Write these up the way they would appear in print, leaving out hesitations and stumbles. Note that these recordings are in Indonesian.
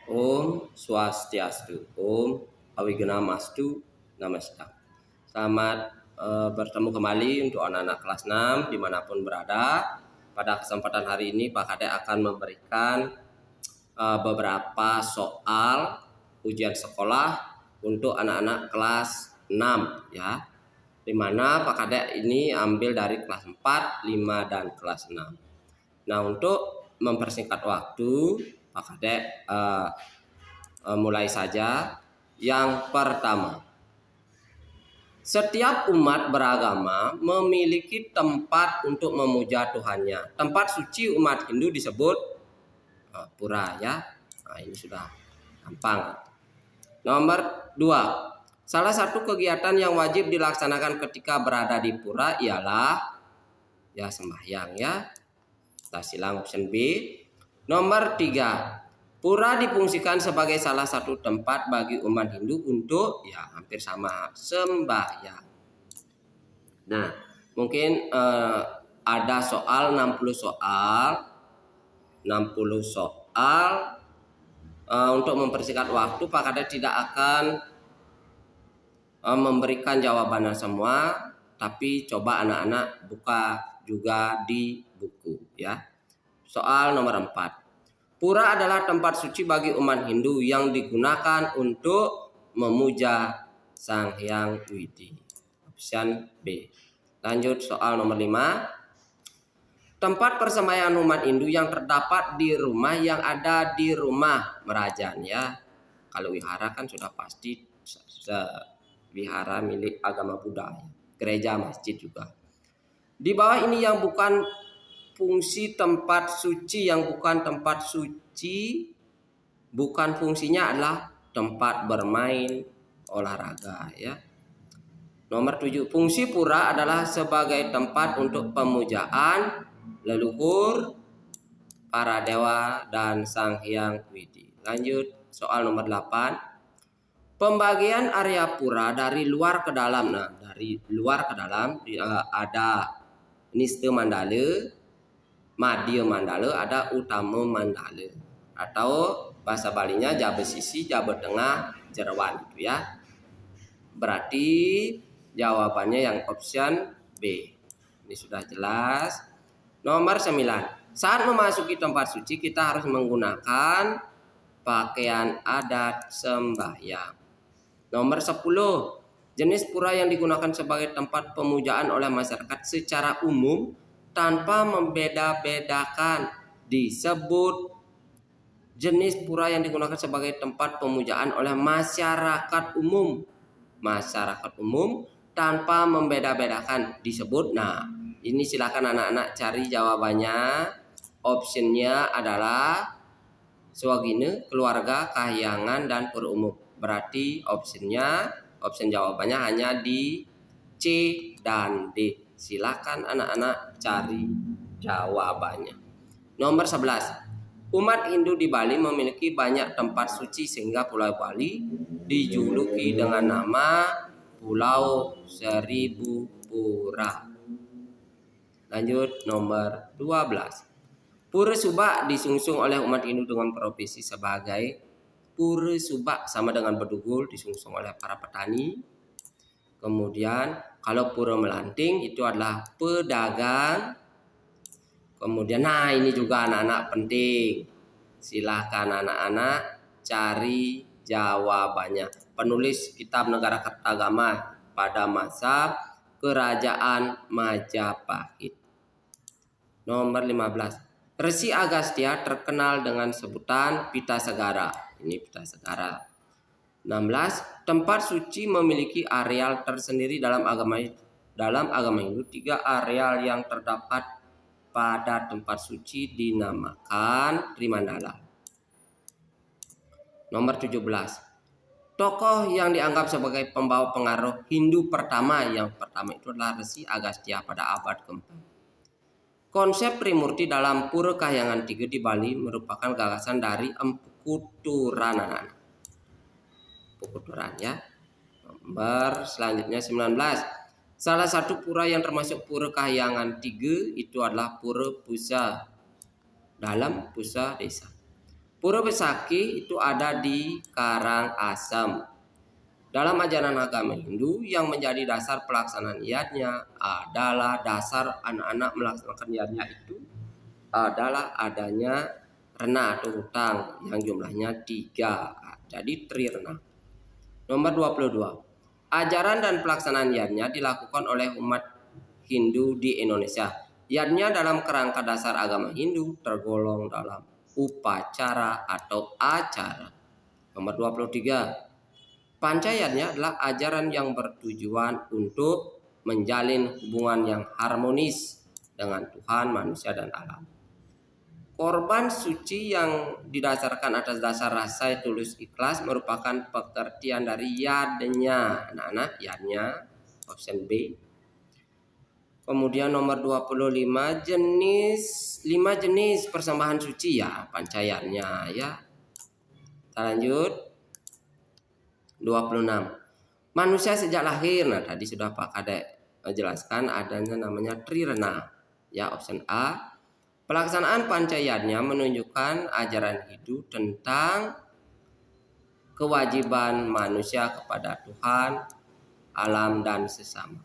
Om Swastiastu, Om Awigenamastu, Namaste. Selamat bertemu kembali untuk anak-anak kelas 6 dimanapun berada. Pada kesempatan hari ini Pak Kadek akan memberikan beberapa soal ujian sekolah untuk anak-anak kelas 6 ya. Dimana Pak Kadek ini ambil dari kelas 4, 5, dan kelas 6. Nah, untuk mempersingkat waktu, Pak Kadek mulai saja. Yang pertama, setiap umat beragama memiliki tempat untuk memuja Tuhannya. Tempat suci umat Hindu disebut pura ya. Nah, ini sudah gampang. Nomor 2, salah satu kegiatan yang wajib dilaksanakan ketika berada di pura ialah ya sembahyang ya. Kita silang option B. Nomor 3, pura difungsikan sebagai salah satu tempat bagi umat Hindu untuk ya hampir sama sembahyang. Nah, mungkin ada soal 60 soal untuk mempersingkat waktu Pak Kadek tidak akan memberikan jawabannya semua, tapi coba anak-anak buka juga di buku ya. Soal nomor 4. Pura adalah tempat suci bagi umat Hindu yang digunakan untuk memuja Sang Hyang Widi. Option B. Lanjut soal nomor 5. Tempat persembahyaan umat Hindu yang terdapat di rumah yang ada di rumah merajaan ya. Kalau wihara kan sudah pasti wihara milik agama Buddha, gereja, masjid juga. Di bawah ini yang bukan fungsi tempat suci, bukan fungsinya adalah tempat bermain olahraga ya. Nomor 7, fungsi pura adalah sebagai tempat untuk pemujaan leluhur, para dewa, dan Sang Hyang Widi. Lanjut soal nomor 8. Pembagian area pura dari luar ke dalam. Nah, dari luar ke dalam ada Niste Mandala, Madya Mandala, ada Utama Mandala. Atau bahasa Balinya Jabe Sisi, Jabe Tengah, Jerawan itu ya. Berarti jawabannya yang option B. Ini sudah jelas. Nomor 9. Saat memasuki tempat suci kita harus menggunakan pakaian adat sembahyang. Nomor 10. Jenis pura yang digunakan sebagai tempat pemujaan oleh masyarakat secara umum tanpa membeda-bedakan disebut jenis pura yang digunakan sebagai tempat pemujaan oleh masyarakat umum. Masyarakat umum tanpa membeda-bedakan disebut. Nah, ini silakan anak-anak cari jawabannya. Optionnya adalah swagine, keluarga, kahyangan, dan pura umum. Berarti option jawabannya hanya di C dan D. Silakan anak-anak cari jawabannya. Nomor 11. Umat Hindu di Bali memiliki banyak tempat suci sehingga Pulau Bali dijuluki dengan nama Pulau Seribu Pura. Lanjut nomor 12. Pura Subak disungsung oleh umat Hindu dengan profesi sebagai Pura Subak sama dengan bedugul disungsung oleh para petani. Kemudian kalau Pura Melanting itu adalah pedagang. Kemudian nah ini juga anak-anak penting. Silahkan anak-anak cari jawabannya. Penulis kitab Negara Kertagama pada masa Kerajaan Majapahit. Nomor 15. Resi Agastya terkenal dengan sebutan Pitasagara. Ini Pitasagara. 16. Tempat suci memiliki areal tersendiri dalam agama Hindu. 3 areal yang terdapat pada tempat suci dinamakan Trimandala. Nomor 17. Tokoh yang dianggap sebagai pembawa pengaruh Hindu pertama. Yang pertama itu adalah Resi Agastya pada abad keempat. Konsep Trimurti dalam Pura Kahyangan 3 di Bali merupakan gagasan dari Empu Kuturan anak-anak. Kuturan ya. Nomor selanjutnya 19. Salah satu pura yang termasuk Pura Kahyangan 3 itu adalah Pura Pusa dalam Pusa Desa. Pura Besaki itu ada di Karangasem. Dalam ajaran agama Hindu yang menjadi dasar pelaksanaan yadnya adalah dasar anak-anak melaksanakan yadnya itu adalah adanya rena atau hutang yang jumlahnya 3. Jadi trirena. Nomor 22. Ajaran dan pelaksanaan yadnya dilakukan oleh umat Hindu di Indonesia. Yadnya dalam kerangka dasar agama Hindu tergolong dalam upacara atau acara. Nomor 23. Pancayatnya adalah ajaran yang bertujuan untuk menjalin hubungan yang harmonis dengan Tuhan, manusia, dan alam. Korban suci yang didasarkan atas dasar rasa tulus ikhlas merupakan pengertian dari yadnya. Anak-anak, yadnya option B. Kemudian nomor 25, 5 jenis persembahan suci ya, pancayatnya ya. Kita lanjut. 26. Manusia sejak lahir. Nah, tadi sudah Pak Kadek jelaskan adanya namanya trirena. Ya, option A. Pelaksanaan pancayatnya menunjukkan ajaran hidup tentang kewajiban manusia kepada Tuhan, alam, dan sesama.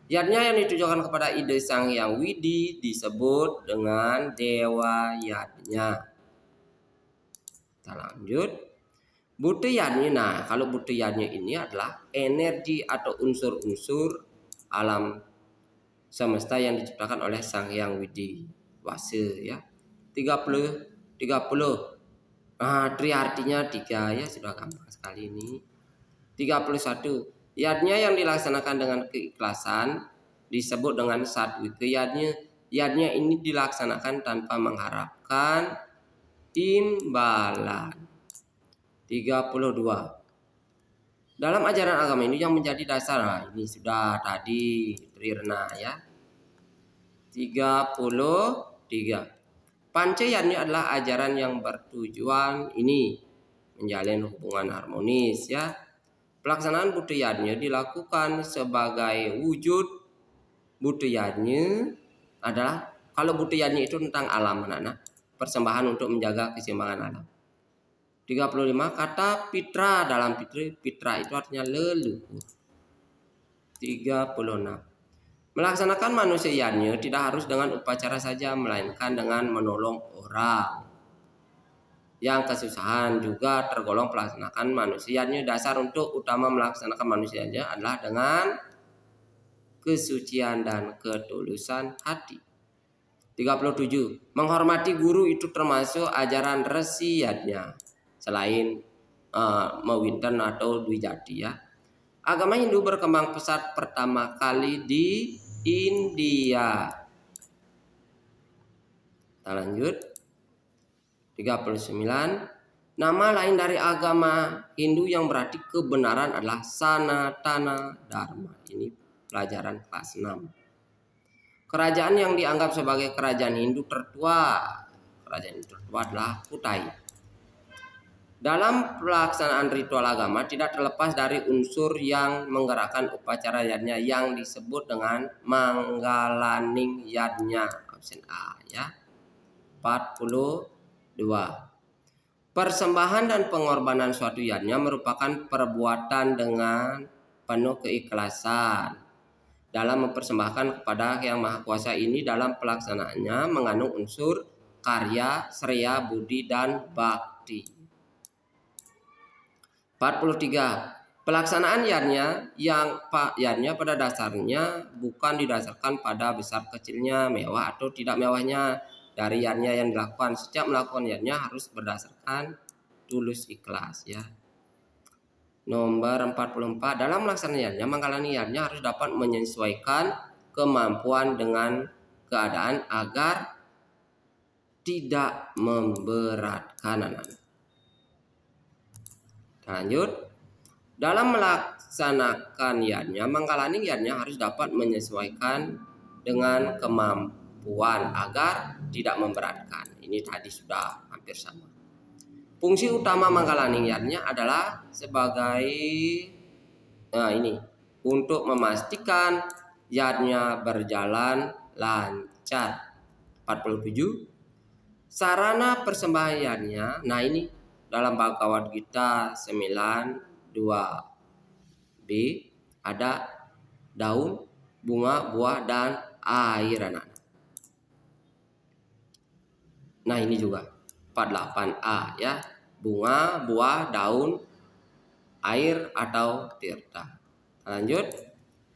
Yadnya yang ditujukan kepada ide Sang Hyang Widi disebut dengan Dewa Yadnya. Kita lanjut. Buteyadnya, nah kalau buteyadnya ini adalah energi atau unsur-unsur alam semesta yang diciptakan oleh Sang Hyang Widi Wase ya. 30. Tri artinya 3 ya, sudah gampang sekali ini. 31. Yadnya yang dilaksanakan dengan keikhlasan disebut dengan satwika yadnya. Yadnya ini dilaksanakan tanpa mengharapkan imbalan. 32. Dalam ajaran agama ini yang menjadi dasar, nah ini sudah tadi trirena ya. 33. Pancayatnya adalah ajaran yang bertujuan ini menjalin hubungan harmonis ya. Pelaksanaan budayanya dilakukan sebagai wujud budayanya adalah, kalau budayanya itu tentang alam anak-anak, persembahan untuk menjaga keseimbangan alam. 35. Kata pitra dalam pitra itu artinya leluhur. 36. Melaksanakan manusianya tidak harus dengan upacara saja, melainkan dengan menolong orang yang kesusahan juga tergolong melaksanakan manusianya. Dasar untuk utama melaksanakan manusianya adalah dengan kesucian dan ketulusan hati. 37. Menghormati guru itu termasuk ajaran resiyatnya selain Mawinten atau Dwijati ya. Agama Hindu berkembang pesat pertama kali di India. Kita lanjut. 39. Nama lain dari agama Hindu yang berarti kebenaran adalah Sanatana Dharma. Ini pelajaran kelas 6. Kerajaan yang dianggap sebagai kerajaan Hindu tertua. Kerajaan Hindu tertua adalah Kutai. Dalam pelaksanaan ritual agama tidak terlepas dari unsur yang menggerakkan upacara yadnya yang disebut dengan Manggalaning Yadnya. Option A ya. 42. Persembahan dan pengorbanan suatu yadnya merupakan perbuatan dengan penuh keikhlasan. Dalam mempersembahkan kepada Yang Maha Kuasa ini dalam pelaksanaannya mengandung unsur karya, sreya, budi, dan bakti. 43. Pelaksanaan yadnya pada dasarnya bukan didasarkan pada besar kecilnya, mewah atau tidak mewahnya dari yadnya yang dilakukan. Setiap melakukan yadnya harus berdasarkan tulus ikhlas ya. Nomor 44. Dalam melaksanakan yadnya, mengalami yadnya harus dapat menyesuaikan kemampuan dengan keadaan agar tidak memberatkan anak-anak. Lanjut. Dalam melaksanakan yadnya, mengkalani yadnya harus dapat menyesuaikan dengan kemampuan agar tidak memberatkan. Ini tadi sudah hampir sama. Fungsi utama mengkalani yadnya adalah sebagai untuk memastikan yadnya berjalan lancar. 47. Sarana persembahyannya, nah ini dalam Bhagavad Gita 9.2b ada daun, bunga, buah, dan air anak. Nah ini juga 48a ya, bunga, buah, daun, air atau tirta. Lanjut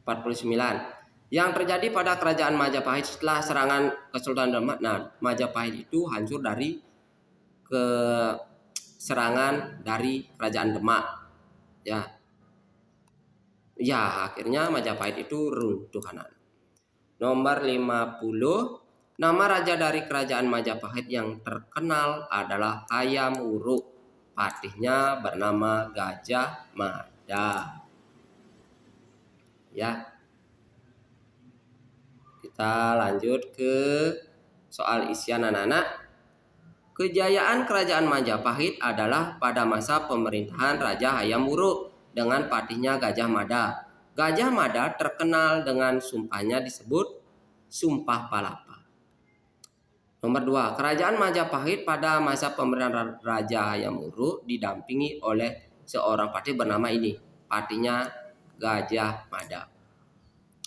49. Yang terjadi pada kerajaan Majapahit setelah serangan Kesultanan Demak. Nah, Majapahit itu hancur dari serangan dari kerajaan Demak. Ya. Ya, akhirnya Majapahit itu runtuh kanan. Nomor 50. Nama raja dari kerajaan Majapahit yang terkenal adalah Hayam Wuruk. Patihnya bernama Gajah Mada. Ya. Kita lanjut ke soal isian anak-anak. Kejayaan kerajaan Majapahit adalah pada masa pemerintahan Raja Hayam Wuruk dengan patihnya Gajah Mada. Gajah Mada terkenal dengan sumpahnya disebut Sumpah Palapa. Nomor 2. Kerajaan Majapahit pada masa pemerintahan Raja Hayam Wuruk didampingi oleh seorang patih bernama ini. Patihnya Gajah Mada.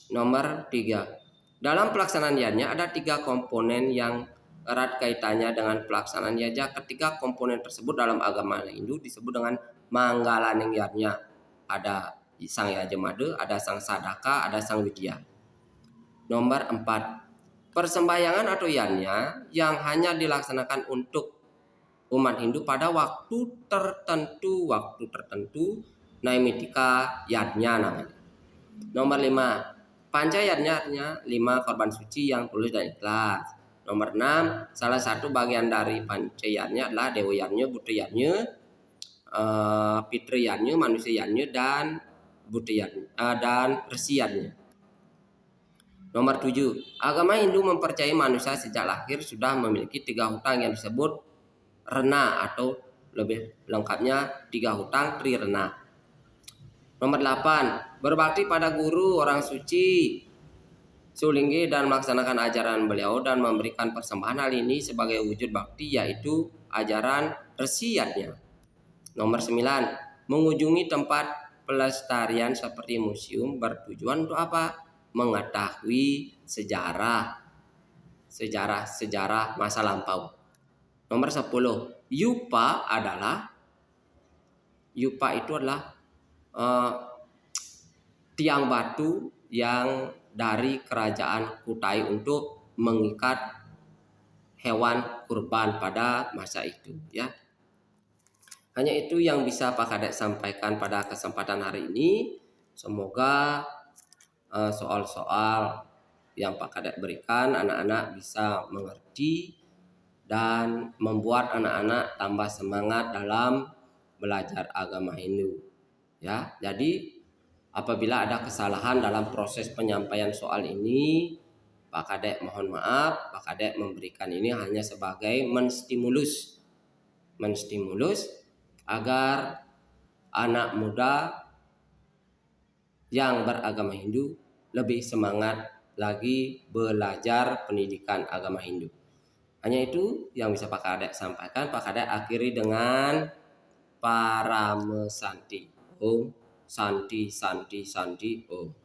Nomor 3. Dalam pelaksanaannya ada 3 komponen yang erat kaitannya dengan pelaksanaan yajna. Ketiga komponen tersebut dalam agama Hindu disebut dengan Manggalaninggarnya. Ada Sang Yajamada, ada Sang Sadaka, ada Sang Widya. Nomor 4. Persembahyangan atau yajna yang hanya dilaksanakan untuk umat Hindu pada waktu tertentu, Naimitika Yajna namanya. Nomor 5. Panca-yajna artinya 5 korban suci yang tulus dan ikhlas. Nomor 6. Salah satu bagian dari panca-yajna adalah Dewa Yajna, Buddha Yajna, Pitra Yajna, Manusia Yajna, dan Buddha Yajna dan Resi Yajna. Nomor 7. Agama Hindu mempercayai manusia sejak lahir sudah memiliki 3 hutang yang disebut rena atau lebih lengkapnya 3 hutang trirena. Nomor 8. Berbakti pada guru orang suci Sulinggi dan melaksanakan ajaran beliau dan memberikan persembahan. Hal ini sebagai wujud bakti yaitu ajaran resiyatnya. Nomor 9. Mengunjungi tempat pelestarian seperti museum bertujuan untuk apa? Mengetahui sejarah masa lampau. Nomor 10. Yupa itu adalah tiang batu yang dari kerajaan Kutai untuk mengikat hewan kurban pada masa itu ya. Hanya itu yang bisa Pak Kadek sampaikan pada kesempatan hari ini. Semoga soal-soal yang Pak Kadek berikan anak-anak bisa mengerti dan membuat anak-anak tambah semangat dalam belajar agama Hindu ya. Jadi apabila ada kesalahan dalam proses penyampaian soal ini, Pak Kadek mohon maaf. Pak Kadek memberikan ini hanya sebagai menstimulus agar anak muda yang beragama Hindu lebih semangat lagi belajar pendidikan agama Hindu. Hanya itu yang bisa Pak Kadek sampaikan. Pak Kadek akhiri dengan Paramesanti. Om Santi Santi Santi Om.